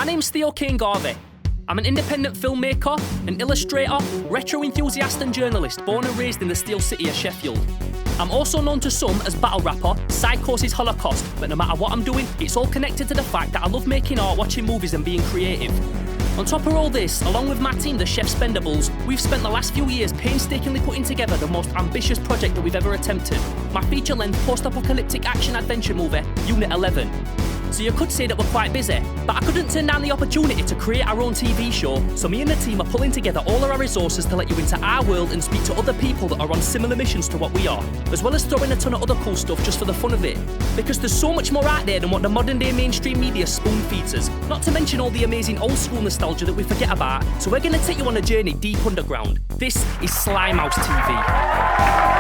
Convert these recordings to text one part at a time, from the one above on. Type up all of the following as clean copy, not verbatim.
My name's Theo Grahame. I'm an independent filmmaker, an illustrator, retro enthusiast and journalist born and raised in the steel city of Sheffield. I'm also known to some as battle rapper, Psychosis Holocaust, but no matter what I'm doing, it's all connected to the fact that I love making art, watching movies and being creative. On top of all this, along with my team, the Chef Spendables, we've spent the last few years painstakingly putting together the most ambitious project that we've ever attempted. My feature-length post-apocalyptic action-adventure movie, Unit 11. So you could say that we're quite busy, but I couldn't turn down the opportunity to create our own TV show, so me and the team are pulling together all of our resources to let you into our world and speak to other people that are on similar missions to what we are, as well as throwing a ton of other cool stuff just for the fun of it. Because there's so much more out there than what the modern day mainstream media spoon feeds us, not to mention all the amazing old school nostalgia that we forget about, so we're going to take you on a journey deep underground. This is Slimehouse TV.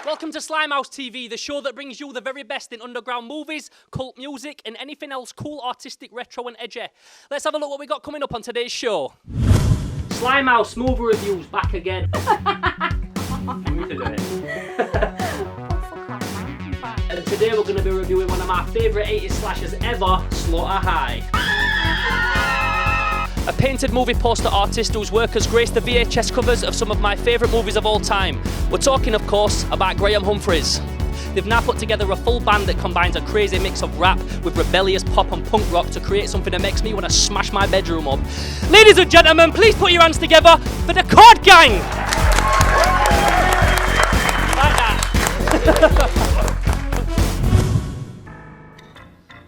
Welcome to Slimehouse TV, the show that brings you the very best in underground movies, cult music, and anything else cool, artistic, retro, and edgy. Let's have a look what we got coming up on today's show. Slimehouse movie reviews back again. And today we're going to be reviewing one of my favourite 80s slashers ever, Slaughter High. A painted movie poster artist whose work has graced the VHS covers of some of my favourite movies of all time. We're talking, of course, about Graham Humphreys. They've now put together a full band that combines a crazy mix of rap with rebellious pop and punk rock to create something that makes me want to smash my bedroom up. Ladies and gentlemen, please put your hands together for the Chord Gang! Like that.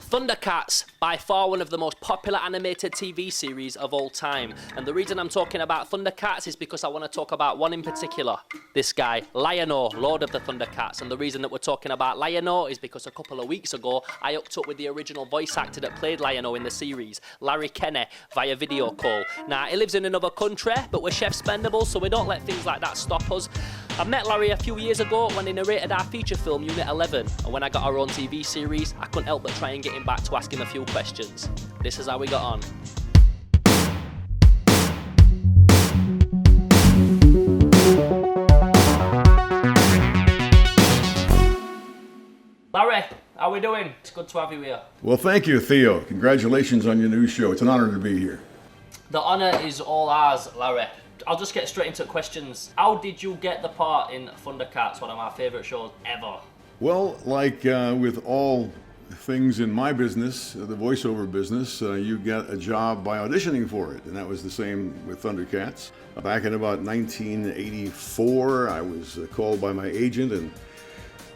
Thundercats, by far one of the most popular animated TV series of all time. And the reason I'm talking about Thundercats is because I want to talk about one in particular. This guy, Lion-O, Lord of the Thundercats. And the reason that we're talking about Lion-O is because a couple of weeks ago, I hooked up with the original voice actor that played Lion-O in the series, Larry Kenney, via video call. Now, he lives in another country, but we're Chef Spendables, so we don't let things like that stop us. I met Larry a few years ago when he narrated our feature film, Unit 11. And when I got our own TV series, I couldn't help but try and get him back to ask him a few questions. This is how we got on. Larry, how we doing? It's good to have you here. Well, thank you, Theo. Congratulations on your new show. It's an honor to be here. The honor is all ours, Larry. I'll just get straight into questions. How did you get the part in Thundercats, one of my favourite shows ever? Well, like with all things in my business, the voiceover business, you get a job by auditioning for it, and that was the same with Thundercats. Back in about 1984, I was called by my agent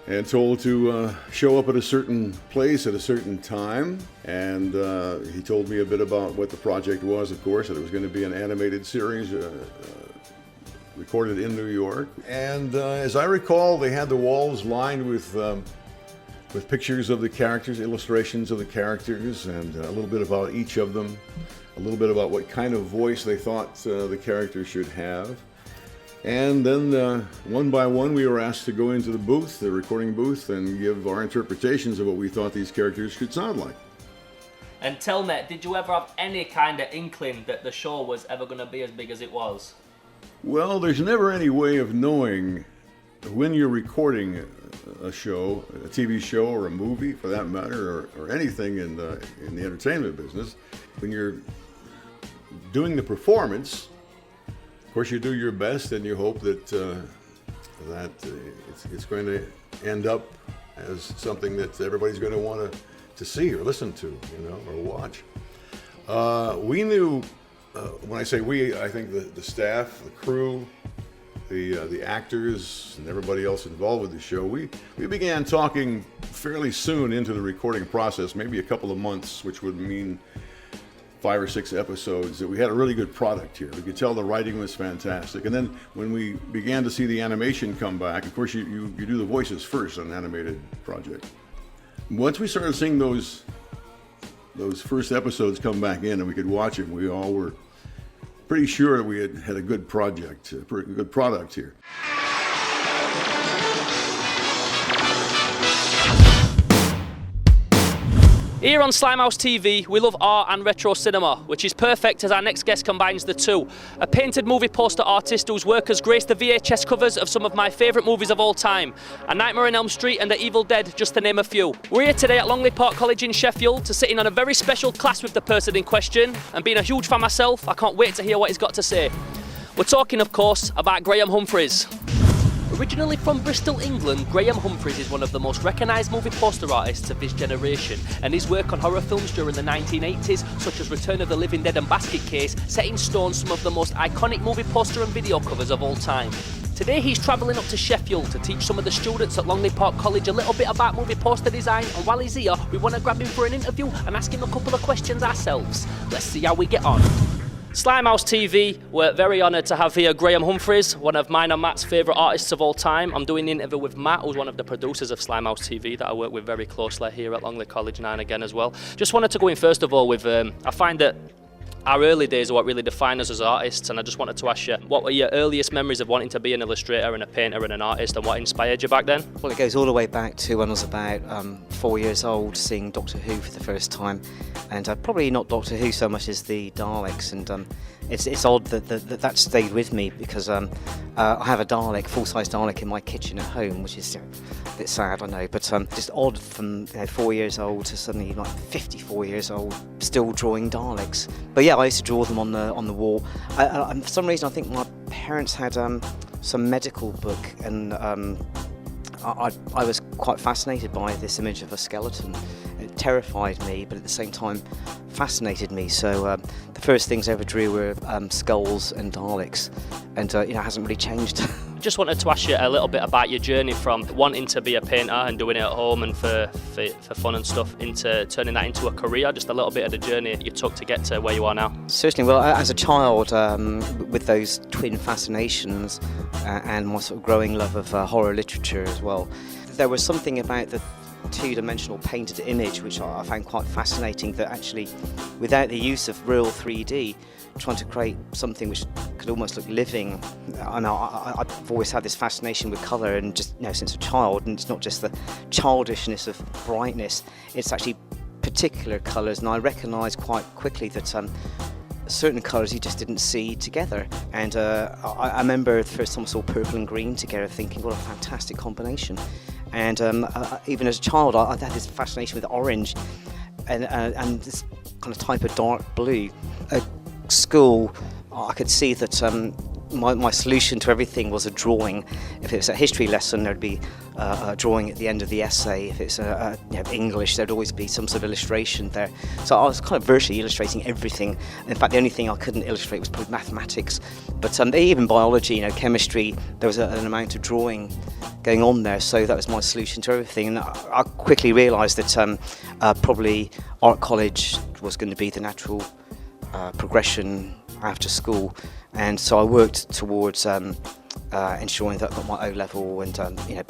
and told to show up at a certain place at a certain time, and he told me a bit about what the project was, of course, that it was going to be an animated series recorded in New York. And as I recall, they had the walls lined with pictures of the characters, illustrations of the characters, and a little bit about each of them, a little bit about what kind of voice they thought the character should have. And then one by one we were asked to go into the booth, the recording booth, and give our interpretations of what we thought these characters should sound like. And tell me, did you ever have any kind of inkling that the show was ever going to be as big as it was? Well, there's never any way of knowing when you're recording a show, a TV show or a movie for that matter, or anything in the entertainment business. When you're doing the performance, of course, you do your best, and you hope that it's going to end up as something that everybody's going to want to see or listen to, or watch. We knew, when I say we, I think the staff, the crew, the actors, and everybody else involved with the show. We began talking fairly soon into the recording process, maybe a couple of months, which would mean 5 or 6 episodes, that we had a really good product here. We could tell the writing was fantastic. And then when we began to see the animation come back, of course you do the voices first on an animated project. Once we started seeing those first episodes come back in and we could watch them, we all were pretty sure that we had a good project, a pretty good product here. Here on Slimehouse TV, we love art and retro cinema, which is perfect as our next guest combines the two. A painted movie poster artist whose work has graced the VHS covers of some of my favourite movies of all time, A Nightmare on Elm Street and The Evil Dead, just to name a few. We're here today at Longley Park College in Sheffield to sit in on a very special class with the person in question, and being a huge fan myself, I can't wait to hear what he's got to say. We're talking, of course, about Grahame Humphreys. Originally from Bristol, England, Grahame Humphreys is one of the most recognised movie poster artists of this generation, and his work on horror films during the 1980s, such as Return of the Living Dead and Basket Case, set in stone some of the most iconic movie poster and video covers of all time. Today he's travelling up to Sheffield to teach some of the students at Longley Park College a little bit about movie poster design, and while he's here, we want to grab him for an interview and ask him a couple of questions ourselves. Let's see how we get on. Slimehouse TV, we're very honoured to have here Grahame Humphreys, one of mine and Matt's favourite artists of all time. I'm doing the interview with Matt, who's one of the producers of Slimehouse TV that I work with very closely here at Longley College now and again as well. Just wanted to go in first of all with, I find that our early days are what really define us as artists, and I just wanted to ask you, what were your earliest memories of wanting to be an illustrator and a painter and an artist, and what inspired you back then? Well, it goes all the way back to when I was about 4 years old, seeing Doctor Who for the first time, and probably not Doctor Who so much as the Daleks, and it's odd that stayed with me because I have a Dalek, full-size Dalek in my kitchen at home, which is a bit sad, I know, but just odd from 4 years old to suddenly like 54 years old, still drawing Daleks. But yeah, I used to draw them on the wall. For some reason, I think my parents had some medical book, and I was quite fascinated by this image of a skeleton. It terrified me, but at the same time fascinated me. So the first things I ever drew were skulls and Daleks, and it hasn't really changed. Just wanted to ask you a little bit about your journey from wanting to be a painter and doing it at home and for fun and stuff, into turning that into a career. Just a little bit of the journey you took to get to where you are now. Certainly. Well, as a child, with those twin fascinations and my sort of growing love of horror literature as well, there was something about the two-dimensional painted image which I found quite fascinating, that actually without the use of real 3D, trying to create something which could almost look living. I've always had this fascination with colour, and just since a child, and it's not just the childishness of brightness, it's actually particular colours, and I recognised quite quickly that certain colours you just didn't see together, and I remember the first time I saw purple and green together thinking, what a fantastic combination. And even as a child, I had this fascination with orange and this kind of type of dark blue. At school, I could see that my solution to everything was a drawing. If it was a history lesson, there'd be a drawing at the end of the essay. If it's English, there'd always be some sort of illustration there. So I was kind of virtually illustrating everything. In fact, the only thing I couldn't illustrate was probably mathematics. But even biology, chemistry, there was an amount of drawing going on there. So that was my solution to everything. And I quickly realised that probably art college was going to be the natural progression after school, and so I worked towards ensuring that I got my O-level, and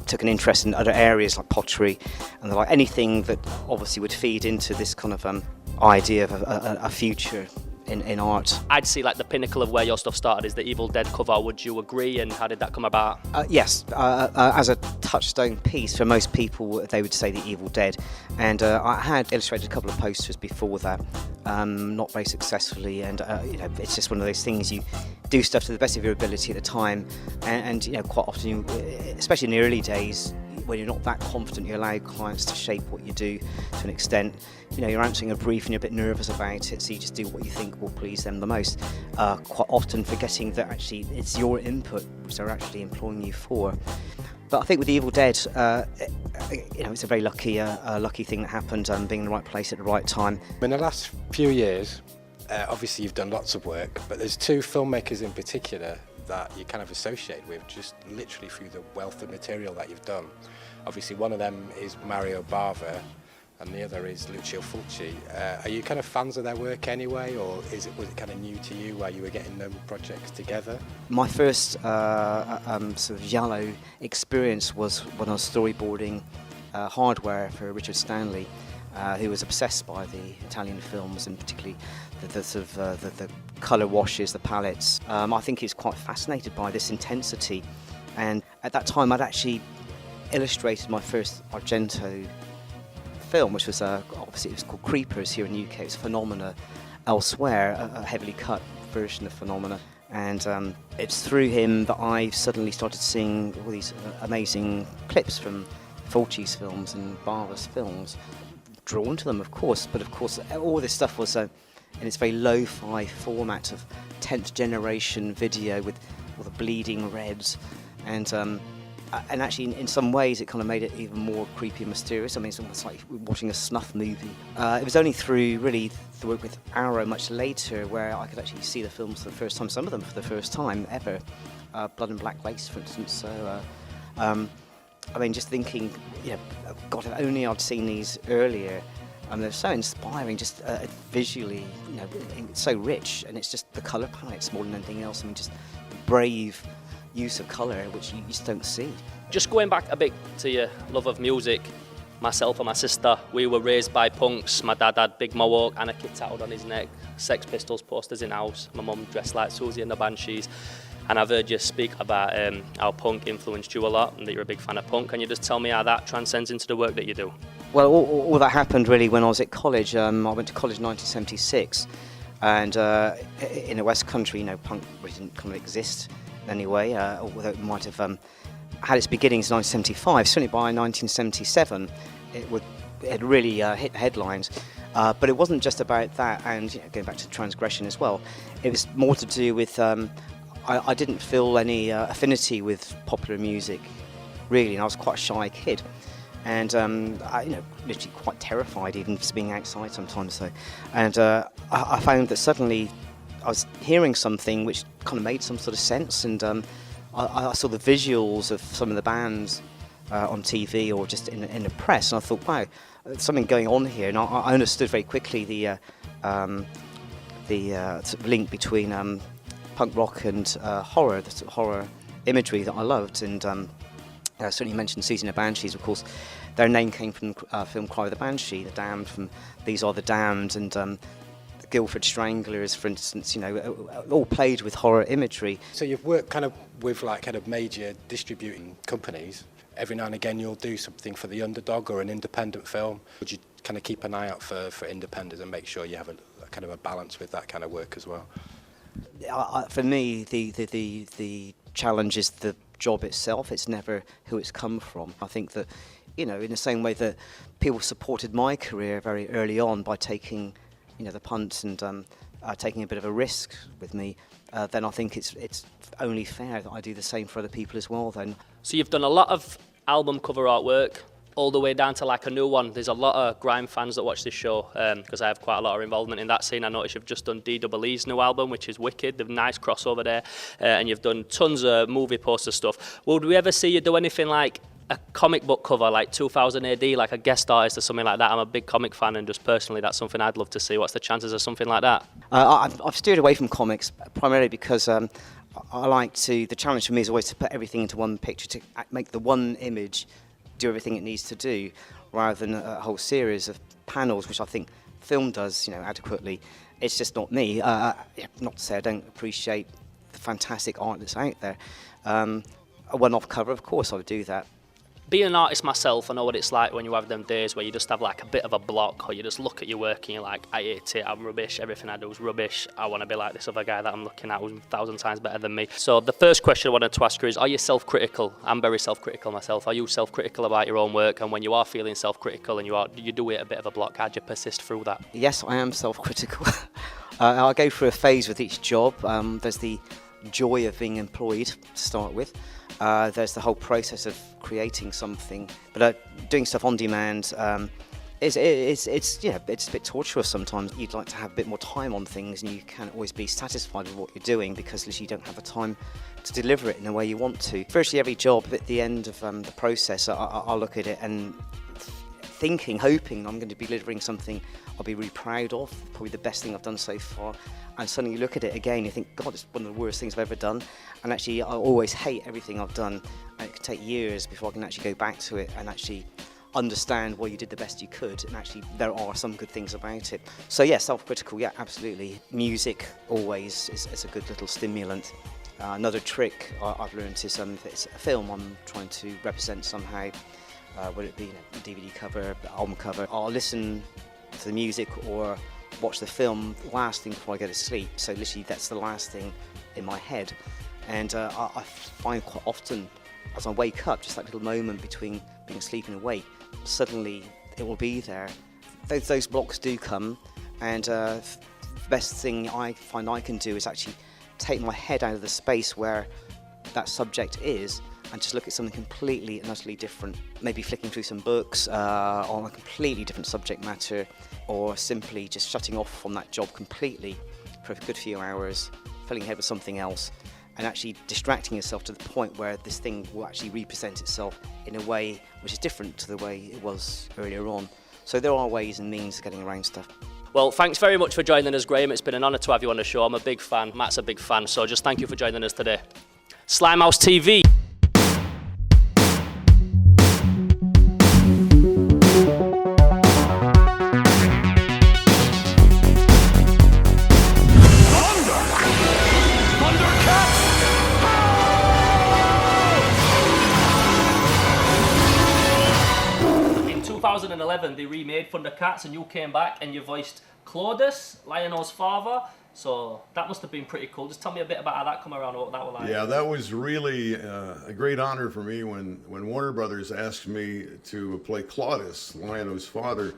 took an interest in other areas like pottery and anything that obviously would feed into this kind of idea of a future in art. I'd see like the pinnacle of where your stuff started is the Evil Dead cover. Would you agree, and how did that come about? Yes, as a touchstone piece for most people, they would say the Evil Dead, and I had illustrated a couple of posters before that, not very successfully, and it's just one of those things, you do stuff to the best of your ability at the time, and quite often, especially in the early days, when you're not that confident, you allow clients to shape what you do to an extent. You're answering a brief and you're a bit nervous about it, so you just do what you think will please them the most, quite often forgetting that actually it's your input which they're actually employing you for. But I think with the Evil Dead, it's a very lucky thing that happened, being in the right place at the right time. In the last few years, obviously you've done lots of work, but there's two filmmakers in particular that you kind of associate with just literally through the wealth of material that you've done. Obviously one of them is Mario Bava and the other is Lucio Fulci. Are you kind of fans of their work anyway, or was it kind of new to you while you were getting them projects together? My first sort of Giallo experience was when I was storyboarding hardware for Richard Stanley, who was obsessed by the Italian films, and particularly the colour washes, the palettes. I think he was quite fascinated by this intensity, and at that time I'd actually illustrated my first Argento film, which was obviously it was called Creepers here in the UK. It's Phenomena elsewhere, a heavily cut version of Phenomena. And it's through him that I suddenly started seeing all these amazing clips from Fulci's films and Bava's films. Drawn to them, of course, but of course all this stuff was in its very lo-fi format of 10th generation video with all the bleeding reds, and actually in some ways it kind of made it even more creepy and mysterious. I mean, it's almost like watching a snuff movie. It was only through really the work with Arrow much later where I could actually see the films for the first time, some of them for the first time ever. Blood and Black Lace, for instance. So, I mean, just thinking, God, if only I'd seen these earlier. They're so inspiring, just visually, it's so rich, and it's just the colour palettes more than anything else. I mean, just brave use of colour, which you just don't see. Just going back a bit to your love of music, myself and my sister, we were raised by punks. My dad had big mohawk and a kid tattooed on his neck, Sex Pistols posters in house. My mum dressed like Susie and the Banshees. And I've heard you speak about how punk influenced you a lot and that you're a big fan of punk. Can you just tell me how that transcends into the work that you do? Well, all that happened really when I was at college. I went to college in 1976, and in the West Country, punk really didn't kind of exist anyway, although it might have had its beginnings in 1975. Certainly by 1977, it had really hit headlines. But it wasn't just about that, and going back to transgression as well. It was more to do with I didn't feel any affinity with popular music, really, and I was quite a shy kid. And I, literally quite terrified even just being outside sometimes. So, and I found that suddenly I was hearing something which kind of made some sort of sense, and I saw the visuals of some of the bands on TV or just in the press, and I thought, wow, there's something going on here. And I understood very quickly the sort of link between punk rock and horror, the sort of horror imagery that I loved. And certainly mentioned Susie and the Banshees, of course. Their name came from the film Cry of the Banshee, the Damned from These Are the Damned, and the Guildford Stranglers, for instance, all played with horror imagery. So you've worked kind of with kind of major distributing companies. Every now and again you'll do something for the underdog or an independent film. Would you kind of keep an eye out for independents and make sure you have a kind of a balance with that kind of work as well? For me, the challenge is the job itself. It's never who it's come from. I think that, in the same way that people supported my career very early on by taking, the punt and taking a bit of a risk with me, then I think it's only fair that I do the same for other people as well then. So you've done a lot of album cover artwork, all the way down to like a new one. There's a lot of grime fans that watch this show because I have quite a lot of involvement in that scene. I noticed you've just done DEE's new album, which is wicked. They've nice crossover there, and you've done tons of movie poster stuff. Would we ever see you do anything like a comic book cover, like 2000 AD, like a guest artist or something like that? I'm a big comic fan, and just personally, that's something I'd love to see. What's the chances of something like that? I've steered away from comics primarily because I like to. The challenge for me is always to put everything into one picture, to make the one image do everything it needs to do, rather than a whole series of panels, which I think film does, adequately. It's just not me. Not to say I don't appreciate the fantastic art that's out there. A one-off cover, of course, I would do that. Being an artist myself, I know what it's like when you have them days where you just have like a bit of a block, or you just look at your work and you're like, I hate it, I'm rubbish, everything I do is rubbish, I want to be like this other guy that I'm looking at who's 1,000 times better than me. So the first question I wanted to ask you is, are you self-critical? I'm very self-critical myself. Are you self-critical about your own work? And when you are feeling self-critical and you do hit a bit of a block, how do you persist through that? Yes, I am self-critical. I go through a phase with each job. There's the joy of being employed to start with. There's the whole process of creating something, but doing stuff on demand it's a bit torturous sometimes. You'd like to have a bit more time on things, and you can't always be satisfied with what you're doing because you don't have the time to deliver it in the way you want to. Virtually every job, at the end of the process, I'll look at it and hoping I'm going to be delivering something I'll be really proud of, probably the best thing I've done so far. And suddenly you look at it again, you think, God, it's one of the worst things I've ever done. And actually, I always hate everything I've done. And it can take years before I can actually go back to it and actually understand why you did the best you could. And actually, there are some good things about it. So yeah, self-critical, yeah, absolutely. Music always is a good little stimulant. Another trick I've learned is if it's a film I'm trying to represent somehow, whether it be DVD cover, album cover. I'll listen to the music or watch the film last thing before I go to sleep. So literally that's the last thing in my head. And I find quite often as I wake up, just that little moment between being asleep and awake, suddenly it will be there. Those blocks do come, and the best thing I find I can do is actually take my head out of the space where that subject is and just look at something completely and utterly different. Maybe flicking through some books on a completely different subject matter, or simply just shutting off from that job completely for a good few hours, filling ahead with something else, and actually distracting yourself to the point where this thing will actually represent itself in a way which is different to the way it was earlier on. So there are ways and means of getting around stuff. Well, thanks very much for joining us, Graham. It's been an honour to have you on the show. I'm a big fan. Matt's a big fan. So just thank you for joining us today. Slimehouse TV. In 2011, they remade Thundercats, and you came back and you voiced Claudius, Lionel's father. So that must have been pretty cool. Just tell me a bit about how that come around, what that was like. Yeah, that was really a great honor for me when Warner Brothers asked me to play Claudius, Lionel's father,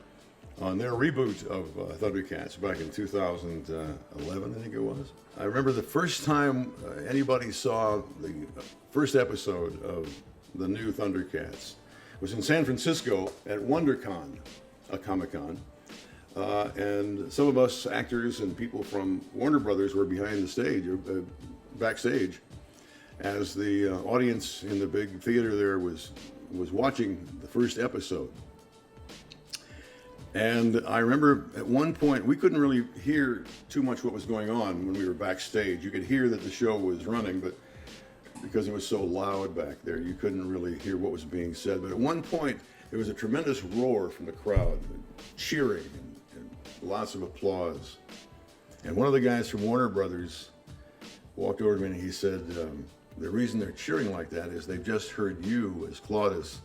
on their reboot of Thundercats back in 2011, I think it was. I remember the first time anybody saw the first episode of the new Thundercats was in San Francisco at WonderCon, a Comic-Con. And some of us actors and people from Warner Brothers were behind the stage, backstage, as the audience in the big theater there was watching the first episode. And I remember at one point, we couldn't really hear too much what was going on when we were backstage. You could hear that the show was running, but because it was so loud back there, you couldn't really hear what was being said. But at one point, there was a tremendous roar from the crowd, cheering and lots of applause. And one of the guys from Warner Brothers walked over to me and he said, the reason they're cheering like that is they've just heard you as Claudius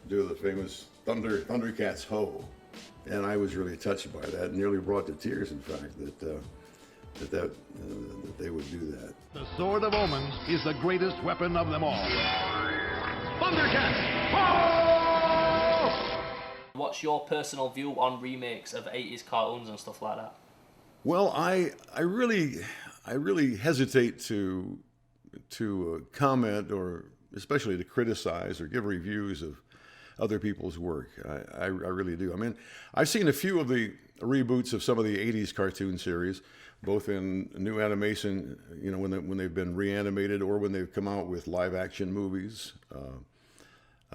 do the famous Thundercats Ho. And I was really touched by that, and nearly brought to tears, in fact, that they would do that. The Sword of Omens is the greatest weapon of them all. Thundercats! Oh! What's your personal view on remakes of 80s cartoons and stuff like that? Well, I really hesitate to comment, or especially to criticize or give reviews of other people's work. I really do. I mean, I've seen a few of the reboots of some of the 80s cartoon series, both in new animation, you know, when they've been reanimated, or when they've come out with live action movies,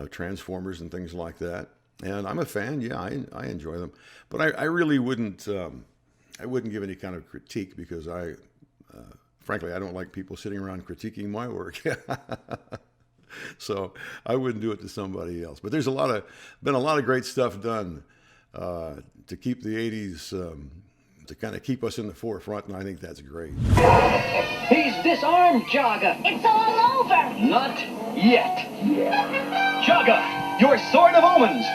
Transformers and things like that. And I'm a fan. Yeah, I enjoy them. But I really wouldn't give any kind of critique, because frankly, I don't like people sitting around critiquing my work. So I wouldn't do it to somebody else. But there's been a lot of great stuff done to keep the 80s, to kind of keep us in the forefront, and I think that's great. He's disarmed, Jaga. It's all over. Not yet. Jaga, your Sword of Omens.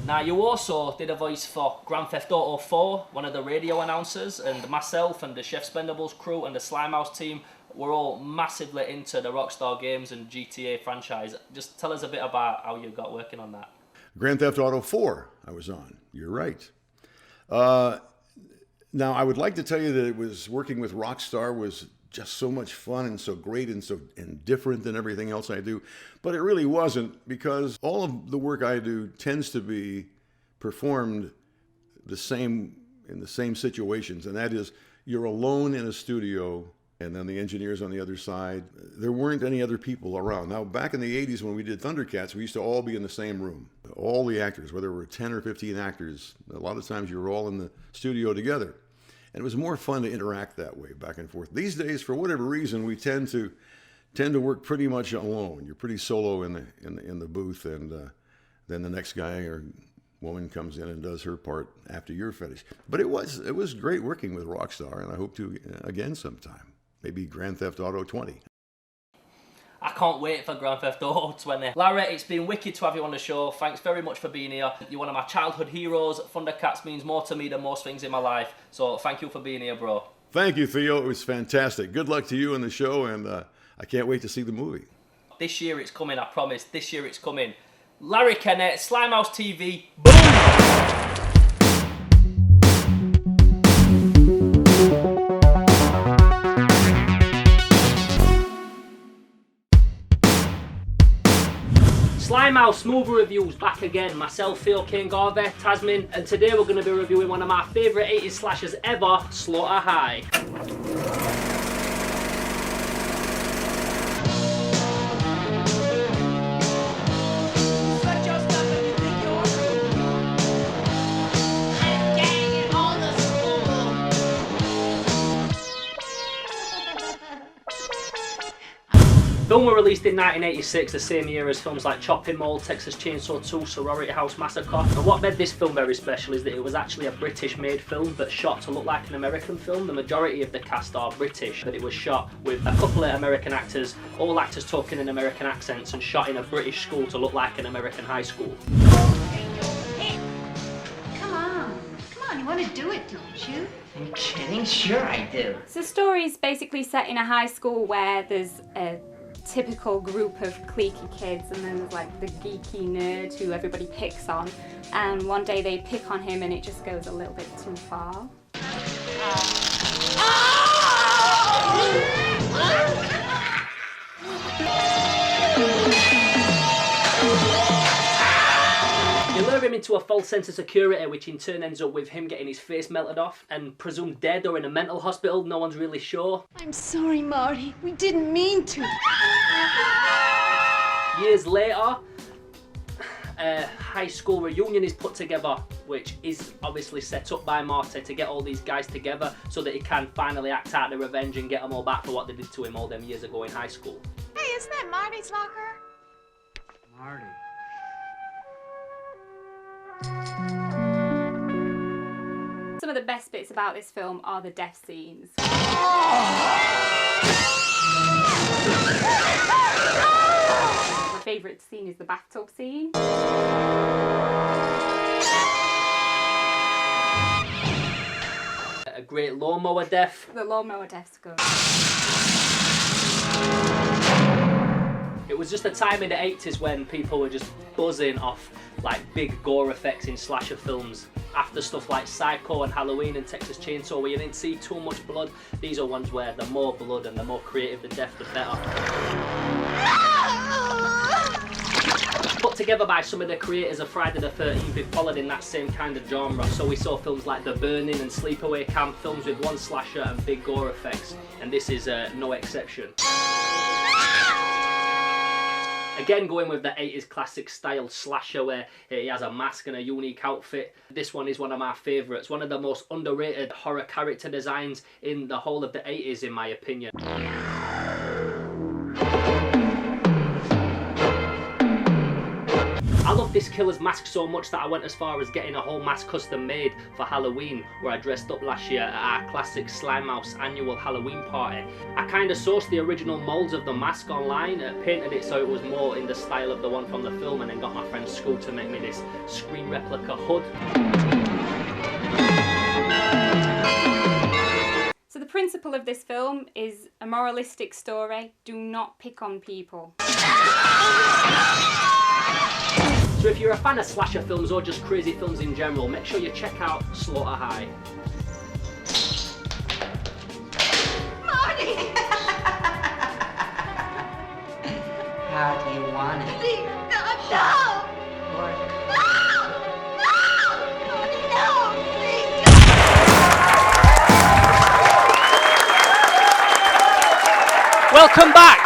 Now, you also did a voice for Grand Theft Auto 4, one of the radio announcers, and myself and the Chef Spendables crew and the Slimehouse team were all massively into the Rockstar Games and GTA franchise. Just tell us a bit about how you got working on that. Grand Theft Auto 4 I was on. You're right. Now, I would like to tell you that it was working with Rockstar was just so much fun and so great and different than everything else I do. But it really wasn't, because all of the work I do tends to be performed in the same situations. And that is, you're alone in a studio, and then the engineers on the other side. There weren't any other people around. Now, back in the 80s when we did Thundercats, we used to all be in the same room. All the actors, whether there were 10 or 15 actors, a lot of times you were all in the studio together. And it was more fun to interact that way, back and forth. These days, for whatever reason, we tend to work pretty much alone. You're pretty solo in the booth, and then the next guy or woman comes in and does her part after you're finished. But it was great working with Rockstar, and I hope to again sometime. Maybe Grand Theft Auto 20. I can't wait for Grand Theft Auto 20. Larry, it's been wicked to have you on the show. Thanks very much for being here. You're one of my childhood heroes. Thundercats means more to me than most things in my life. So thank you for being here, bro. Thank you, Theo. It was fantastic. Good luck to you in the show, and I can't wait to see the movie. This year it's coming, I promise. This year it's coming. Larry Kenney, Slimehouse TV. Boom! Slimehouse movie reviews back again. Myself, Theo Garvey, Tasmin, and today we're going to be reviewing one of my favourite 80s slashers ever, Slaughter High. Film were released in 1986, the same year as films like Chopping Mall, Texas Chainsaw 2, Sorority House Massacre. And what made this film very special is that it was actually a British-made film but shot to look like an American film. The majority of the cast are British, but it was shot with a couple of American actors, all actors talking in American accents, and shot in a British school to look like an American high school. Come on, you want to do it, don't you? I'm kidding, sure I do. So the story is basically set in a high school where there's a typical group of cliquey kids, and then there's like the geeky nerd who everybody picks on, and one day they pick on him and it just goes a little bit too far. They lure him into a false sense of security, which in turn ends up with him getting his face melted off and presumed dead or in a mental hospital. No one's really sure. I'm sorry, Marty. We didn't mean to. Years later, a high school reunion is put together, which is obviously set up by Marty to get all these guys together so that he can finally act out the revenge and get them all back for what they did to him all them years ago in high school. Hey, isn't that Marty's locker? Marty. Some of the best bits about this film are the death scenes. My favourite scene is the bathtub scene. A great lawnmower death. The lawnmower death's good. It was just a time in the 80s when people were just buzzing off like big gore effects in slasher films. After stuff like Psycho and Halloween and Texas Chainsaw, where you didn't see too much blood, these are ones where the more blood and the more creative the death, the better. Put together by some of the creators of Friday the 13th, who followed in that same kind of genre. So we saw films like The Burning and Sleepaway Camp, films with one slasher and big gore effects, and this is no exception. Again, going with the 80s classic style slasher where he has a mask and a unique outfit. This one is one of my favourites, one of the most underrated horror character designs in the whole of the 80s in my opinion. I love this killer's mask so much that I went as far as getting a whole mask custom made for Halloween, where I dressed up last year at our classic Slimehouse annual Halloween party. I kind of sourced the original moulds of the mask online, painted it so it was more in the style of the one from the film, and then got my friend School to make me this screen replica hood. So the principle of this film is a moralistic story. Do not pick on people. So if you're a fan of slasher films or just crazy films in general, make sure you check out Slaughter High. Marty! How do you want it? Please, no! Or No! Marty, no! Please! Welcome back!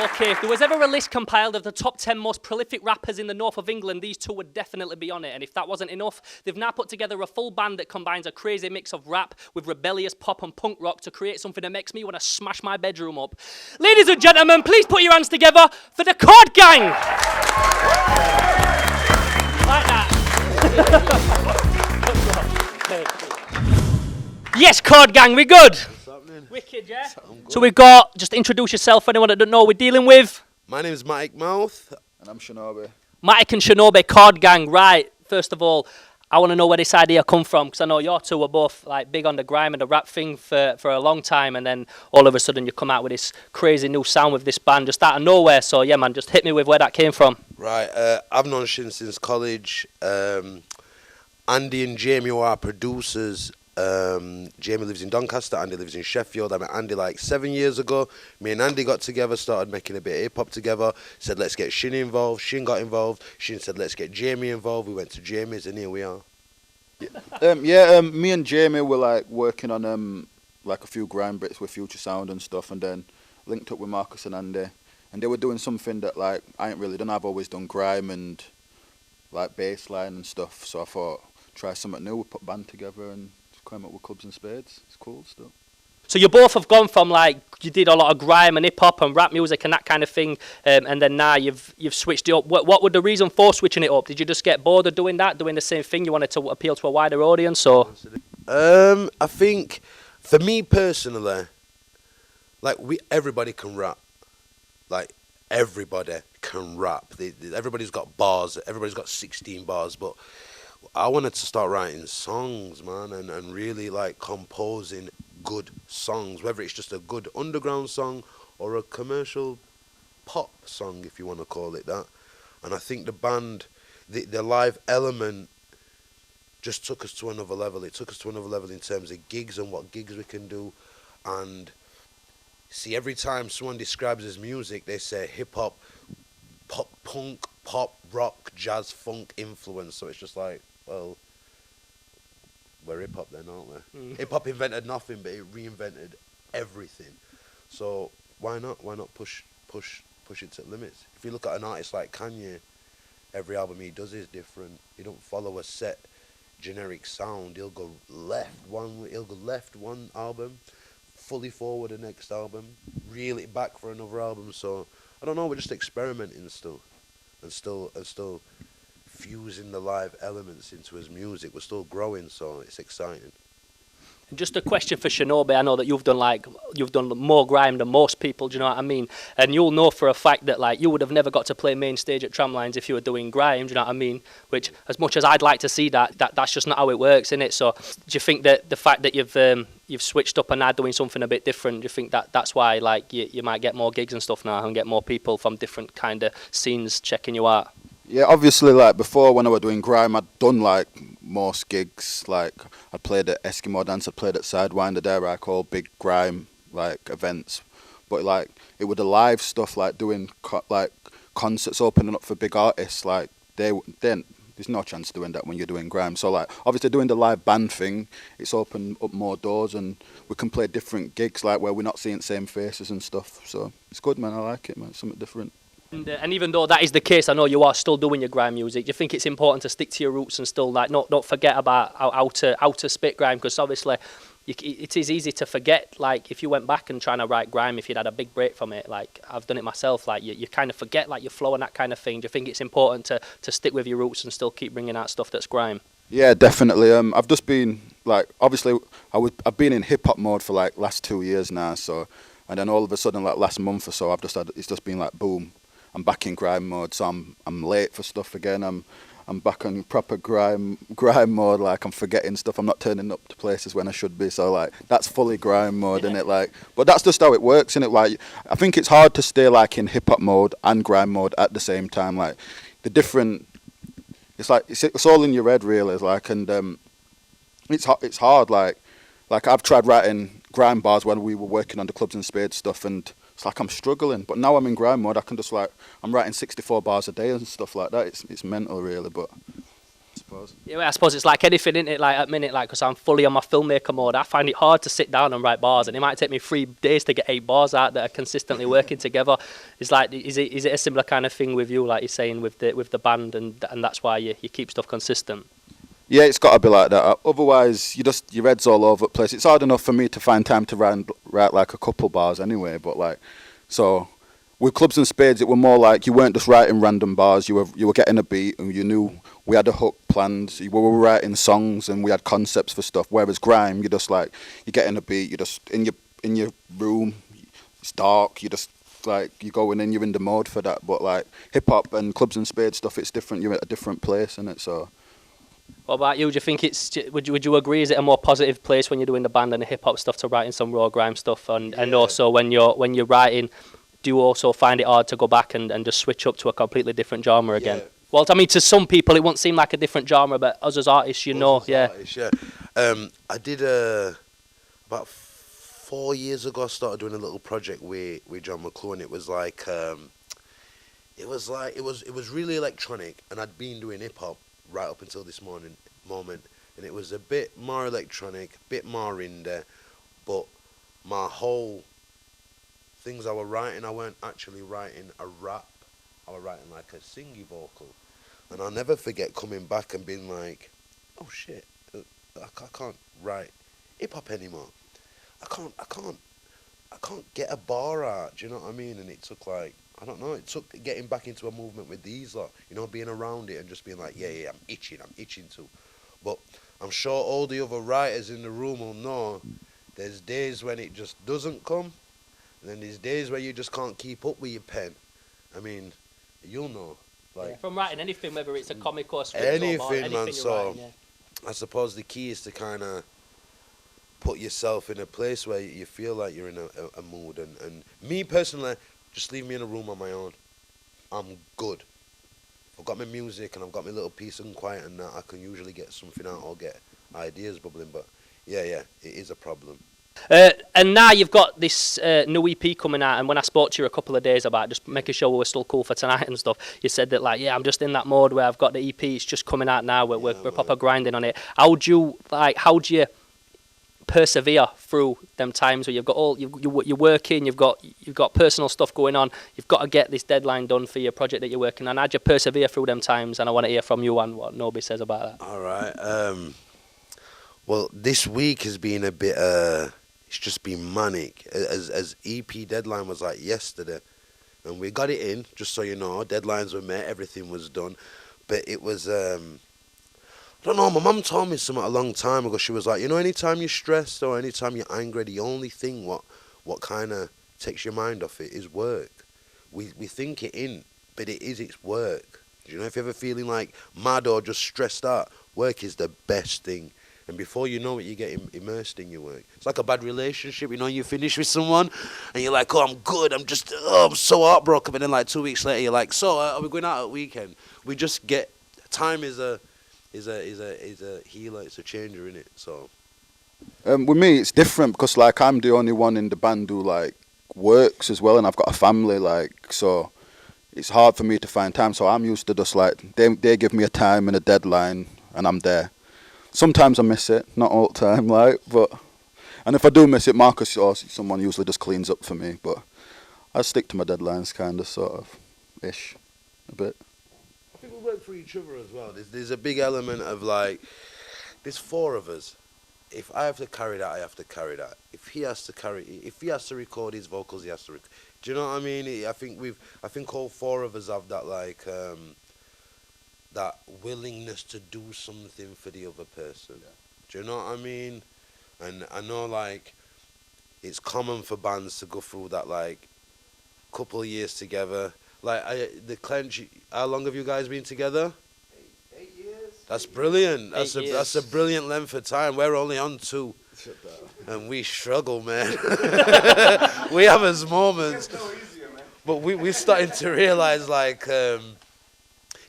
Okay, if there was ever a list compiled of the top 10 most prolific rappers in the north of England, these two would definitely be on it. And if that wasn't enough, they've now put together a full band that combines a crazy mix of rap with rebellious pop and punk rock to create something that makes me want to smash my bedroom up. Ladies and gentlemen, please put your hands together for the Chord Gang! Like that. Yes, Chord Gang, we good? We Wicked, yeah? So we've got, just introduce yourself for anyone that don't know we're dealing with. My name is Mike Mouth. And I'm Shinobi. Mike and Shinobi Card Gang, right. First of all, I want to know where this idea come from, because I know you two were both like big on the grime and the rap thing for a long time, and then all of a sudden you come out with this crazy new sound with this band just out of nowhere. So yeah, man, just hit me with where that came from. Right, I've known Shin since college. Andy and Jamie, who are producers. Jamie lives in Doncaster, Andy lives in Sheffield. I met Andy like 7 years ago. Me and Andy got together, started making a bit of hip-hop together. Said, let's get Shin involved. Shin got involved. Shin said, let's get Jamie involved. We went to Jamie's, and here we are. Me and Jamie were like working on like a few grime bits with Future Sound and stuff, and then linked up with Marcus and Andy, and they were doing something that like I ain't really done. I've always done grime and like bassline and stuff, so I thought try something new. We put a band together and came up with Clubs and Spades. It's cool stuff. So you both have gone from like you did a lot of grime and hip hop and rap music and that kind of thing, and then now you've switched it up. What was the reason for switching it up? Did you just get bored of doing the same thing? You wanted to appeal to a wider audience, or? I think for me personally, like everybody can rap. Like everybody can rap. Everybody's got bars. Everybody's got 16 bars, but I wanted to start writing songs, man, and really like composing good songs, whether it's just a good underground song or a commercial pop song, if you want to call it that. And I think the band, the live element just took us to another level. It took us to another level in terms of gigs and what gigs we can do. And see, every time someone describes his music, they say hip-hop, pop, punk, pop, rock, jazz, funk influence. So it's just like, well, we're hip-hop then, aren't we? Hip-hop invented nothing, but it reinvented everything. So why not? Why not push it to the limits? If you look at an artist like Kanye, every album he does is different. He don't follow a set generic sound. He'll go left one album, fully forward the next album, reel it back for another album. So I don't know, we're just experimenting still, and still fusing the live elements into his music. We're still growing, so it's exciting. And just a question for Shinobi. I know that you've done more grime than most people. Do you know what I mean? And you'll know for a fact that like you would have never got to play main stage at Tramlines if you were doing grime. Do you know what I mean? Which, as much as I'd like to see that's just not how it works, innit? So, do you think that the fact that you've switched up and now doing something a bit different, do you think that's why like you might get more gigs and stuff now and get more people from different kind of scenes checking you out? Yeah, obviously, like before when I was doing grime, I'd done like most gigs. Like I played at Eskimo Dance, I played at Sidewinder, there I call big grime like events. But like it was the live stuff, like doing like concerts, opening up for big artists. Like there's no chance doing that when you're doing grime. So like obviously doing the live band thing, it's opened up more doors and we can play different gigs like where we're not seeing the same faces and stuff. So it's good, man. I like it, man. It's something different. And even though that is the case, I know you are still doing your grime music. Do you think it's important to stick to your roots and still like not forget about how to spit grime? Because obviously, it is easy to forget. Like if you went back and trying to write grime, if you'd had a big break from it, like I've done it myself. Like you kind of forget like your flow and that kind of thing. Do you think it's important to stick with your roots and still keep bringing out stuff that's grime? Yeah, definitely. I've just been like obviously I've been in hip hop mode for like last 2 years now. So and then all of a sudden like last month or so it's just been like boom. I'm back in grime mode, so I'm late for stuff again. I'm back on proper grime mode. Like I'm forgetting stuff. I'm not turning up to places when I should be. So like that's fully grime mode, innit? Like, but that's just how it works, innit? Like I think it's hard to stay like in hip hop mode and grime mode at the same time. Like the different, it's like it's all in your head really. Like and it's hard. Like I've tried writing grime bars when we were working on the Clubs and Spades stuff and. It's like I'm struggling, but now I'm in grime mode. I can just like I'm writing 64 bars a day and stuff like that. It's mental, really. But I suppose. Yeah, well, I suppose it's like anything, isn't it? Like at minute, like because I'm fully on my filmmaker mode, I find it hard to sit down and write bars, and it might take me 3 days to get 8 bars out that are consistently working together. It's like, is it a similar kind of thing with you, like you're saying with the band, and that's why you keep stuff consistent? Yeah, it's got to be like that. Otherwise, your head's all over the place. It's hard enough for me to find time to write like a couple bars anyway. But like, so with Clubs and Spades, it were more like you weren't just writing random bars. You were getting a beat, and you knew we had a hook planned. We were writing songs, and we had concepts for stuff. Whereas grime, you're just like you're getting a beat. You're just in your in your room, it's dark, you just like you go in and you're in the mode for that. But like hip hop and clubs and spades stuff, it's different. You're at a different place in it. So. What about you? Do you think it's? Would you agree? Is it a more positive place when you're doing the band and the hip hop stuff to writing some raw grime stuff, and also when you're writing, do you also find it hard to go back and just switch up to a completely different genre again? Yeah. Well, I mean, to some people it won't seem like a different genre, but us as artists, Artists, I did about 4 years ago. I started doing a little project with John McClure. It was like it was really electronic, and I'd been doing hip hop right up until this moment, and it was a bit more electronic, a bit more in there, but my whole things I were writing, I weren't actually writing a rap. I was writing like a singy vocal, and I'll never forget coming back and being like, oh shit, I can't write hip hop anymore. I can't get a bar out. Do you know what I mean? And it took like, I don't know, it took getting back into a movement with these lot, you know, being around it and just being like, yeah, I'm itching to. But I'm sure all the other writers in the room will know there's days when it just doesn't come, and then there's days where you just can't keep up with your pen. I mean, you'll know. Like from writing anything, whether it's a comic or script anything, man. So writing, I suppose the key is to kind of put yourself in a place where you feel like you're in a mood. And me personally, just leave me in a room on my own. I'm good. I've got my music and I've got my little peace and quiet and that. I can usually get something out or get ideas bubbling. But yeah, it is a problem. And now you've got this new EP coming out, and when I spoke to you a couple of days about just making sure we were still cool for tonight and stuff, you said that like, I'm just in that mode where I've got the EP, it's just coming out now, we're proper grinding on it. How do you persevere through them times where you've got you're working, you've got personal stuff going on, you've got to get this deadline done for your project that you're working on? How do you persevere through them times? And I want to hear from you and what Nobi says about that. All right. Well, this week has been a bit it's just been manic, as EP deadline was like yesterday, and we got it in, just so you know, deadlines were met, everything was done, but it was, I don't know, my mum told me something a long time ago. She was like, you know, anytime you're stressed or anytime you're angry, the only thing what kind of takes your mind off it is work. We think it in, but it's work. You know, if you're ever feeling like mad or just stressed out, work is the best thing. And before you know it, you get immersed in your work. It's like a bad relationship, you know, you finish with someone and you're like, oh, I'm good, I'm so heartbroken. But then like 2 weeks later, you're like, so are we going out at weekend? We just get, time is a healer, it's a changer, innit? So. With me, it's different because like I'm the only one in the band who like works as well, and I've got a family, like, so it's hard for me to find time. So I'm used to just like, they give me a time and a deadline and I'm there. Sometimes I miss it, not all the time, like, but, and if I do miss it, Marcus or someone usually just cleans up for me, but I stick to my deadlines, kind of, sort of, ish, a bit. I think we work for each other as well. There's a big element of like, there's 4 of us. If I have to carry that, I have to carry that. If he has to record his vocals, he has to. Do you know what I mean? I think all 4 of us have that like. That willingness to do something for the other person. Yeah. Do you know what I mean? And I know like it's common for bands to go through that like couple of years together. Like the Clench, how long have you guys been together? 8 years. That's brilliant. Years. That's a brilliant length of time. We're only on 2. And we struggle, man. We have us moments. It's no easier, man. But we're starting to realize like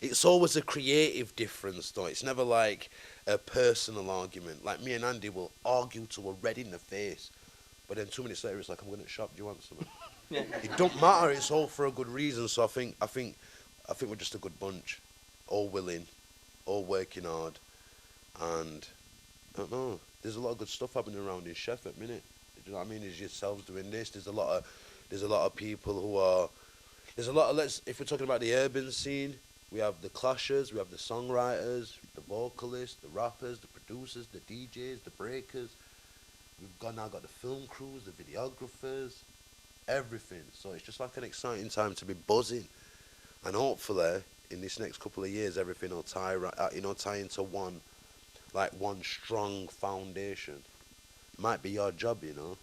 it's always a creative difference, though. It's never like a personal argument. Like me and Andy will argue till we're red in the face, but then 2 minutes later it's like, I'm going to shop. Do you want something? Yeah. It don't matter. It's all for a good reason. So I think we're just a good bunch, all willing, all working hard, and I don't know. There's a lot of good stuff happening around in Sheff at minute. Do you know what I mean? There's yourselves doing this. There's a lot of people who are. There's a lot of if we're talking about the urban scene. We have the clashers, we have the songwriters, the vocalists, the rappers, the producers, the DJs, the breakers. We've now got the film crews, the videographers, everything. So it's just like an exciting time to be buzzing. And hopefully, in this next couple of years, everything will tie into one strong foundation. Might be your job, you know.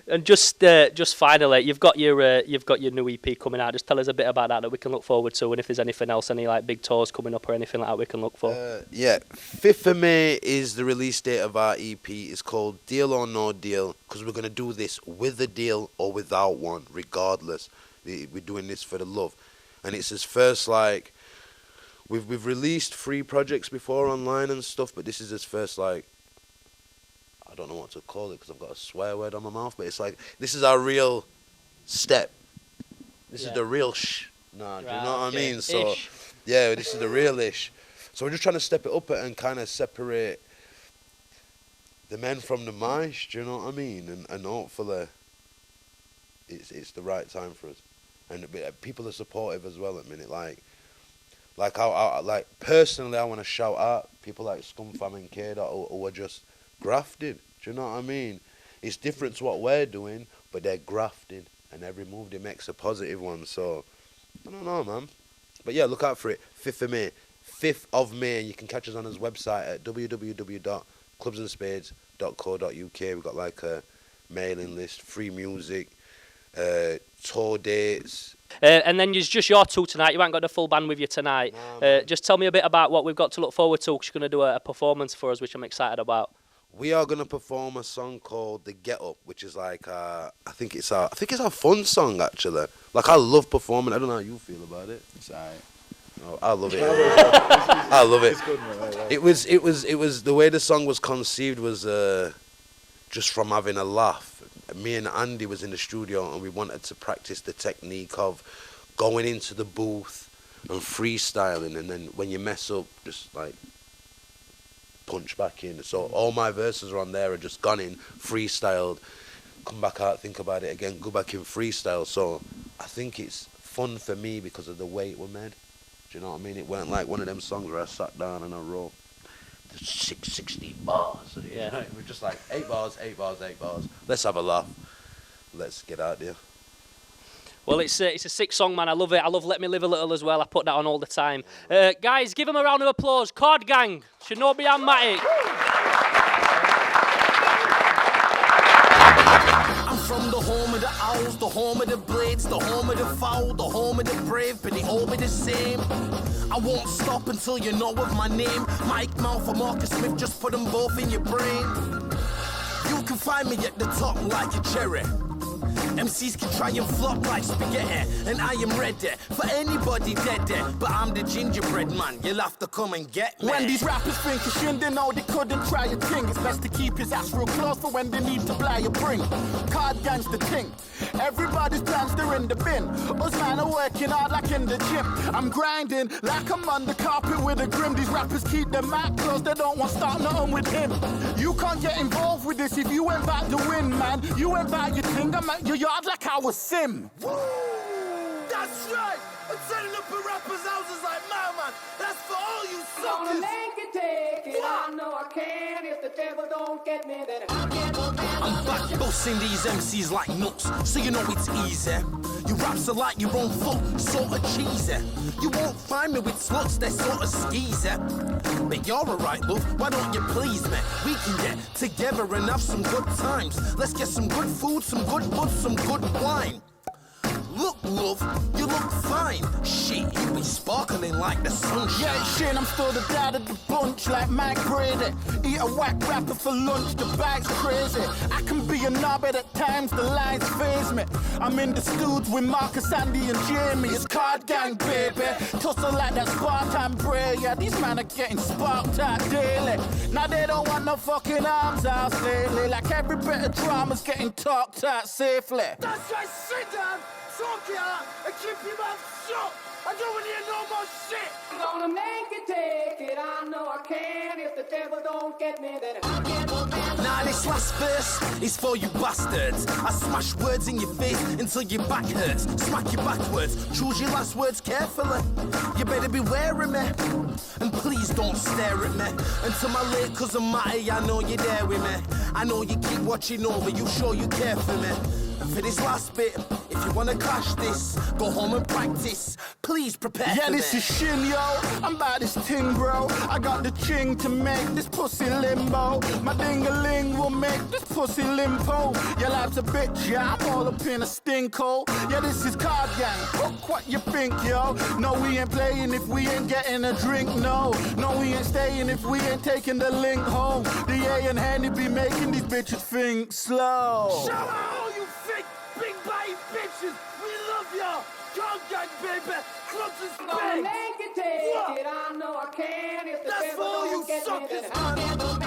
And just finally, you've got your new EP coming out. Just tell us a bit about that we can look forward to, and if there's anything else, any like big tours coming up or anything like that we can look for. 5th of May is the release date of our EP. It's called Deal or No Deal, because we're gonna do this with a deal or without one, regardless. We're doing this for the love, and it's his first like. We've released 3 projects before online and stuff, but this is his first like. I don't know what to call it because I've got a swear word on my mouth, but it's like, this is our real step. This is the real No, do you know what I mean? So, yeah, this is the real ish. So we're just trying to step it up and kind of separate the men from the mice, do you know what I mean? And hopefully it's the right time for us. And people are supportive as well at the minute. Like personally, I want to shout out people like Scumfam and K who are just grafted, do you know what I mean? It's different to what we're doing, but they're grafted, and every move they make's a positive one, so I don't know, man. But yeah, look out for it. 5th of May. 5th of May, you can catch us on his website at www.clubsandspades.co.uk. We've got like a mailing list, free music, tour dates. And then it's just your two tonight. You haven't got the full band with you tonight. Just tell me a bit about what we've got to look forward to, because you're going to do a performance for us, which I'm excited about. We are gonna perform a song called "The Get Up," which is like I think it's our fun song actually. Like I love performing. I don't know how you feel about it. It's alright. Oh, I love it. I love it. It's good, man. It was the way the song was conceived was just from having a laugh. Me and Andy was in the studio and we wanted to practice the technique of going into the booth and freestyling, and then when you mess up, just like punch back in. So all my verses are on there, are just gone in, freestyled, come back out, think about it again, go back in freestyle. So I think it's fun for me because of the way it was made. Do you know what I mean? It weren't like one of them songs where I sat down and I wrote the 660 bars. Yeah. Right? We're just like 8 bars, 8 bars, 8 bars. Let's have a laugh. Let's get out there. Well, it's a sick song, man. I love it. I love Let Me Live a Little as well. I put that on all the time. Guys, give them a round of applause. Chord Gang, Shinobi and Matic. I'm from the home of the owls, the home of the blades, the home of the foul, the home of the brave, but they all be the same. I won't stop until you know of my name. Mike Mouth or Marcus Smith, just put them both in your brain. You can find me at the top like a cherry. MCs can try and flop like spaghetti, and I am ready for anybody dead there. But I'm the gingerbread man, you'll have to come and get me. When these rappers think of shit, they know they couldn't try a thing. It's best to keep his ass real close for when they need to fly a bring. Card Gang's the thing. Everybody's plans, they're in the bin. Us man are working hard like in the gym. I'm grinding like I'm on the carpet with a grim. These rappers keep their mouth closed, they don't want to start nothing with him. You can't get involved with this if you ain't about to win, man. You ain't about your thing, I'm at your yard like I was Sim. Woo! That's right! I'm setting up at rappers' houses like man. That's for all you suckers. Gonna make it take it. I know I can. If the devil don't get me, then I can't go down. I'm back busting these MCs like nuts, so you know it's easy. Your raps are like your own foot, sort of cheesy. You won't find me with sluts, they're sort of skeezy. But you're alright, love, why don't you please me? We can get together and have some good times. Let's get some good food, some good bud, some good wine. Look, love, you look fine. Shit, you be sparkling like the sunshine. Yeah, shit, I'm still the dad of the bunch like Mike Brady. Eat a whack rapper for lunch, the bag's crazy. I can be a knob at times, the lines phase me. I'm in the studs with Marcus, Andy, and Jamie. It's Card Gang, baby. Tussle like that Spartan Bray. Yeah, these men are getting sparked out daily. Now they don't want no fucking arms out lately. Like every bit of drama's getting talked out safely. That's right, sit down. Talk it out and keep your mouth shut. I don't want to hear no more shit. Gonna make it take it. I know I can. If the devil don't get me, then I can't go down. Now this last verse is for you bastards. I smash words in your face until your back hurts. Smack you backwards. Choose your last words carefully. You better be wearing me. And please don't stare at me. And to my late cousin Matty, I know you're there with me. I know you keep watching over. You sure you care for me. And for this last bit, if you wanna clash this, go home and practice. Please prepare Yeah, for this is Shin, yo. I'm about this ting, bro. I got the ching to make this pussy limbo. My ding-a-ling will make this pussy limpo. Your life's a bitch, yeah. I'm all up in a stinkhole. Yeah, this is card gang. Fuck what you think, yo. No, we ain't playing if we ain't getting a drink, no. No, we ain't staying if we ain't taking the link home. The A and Henny be making these bitches think slow. Shout out all you fake big body bitches. We love y'all. Drug gang, baby. Clubs and Gonna Spades. make it take it. I know I can. If the That's devil for all don't you get me, suckers, then I man.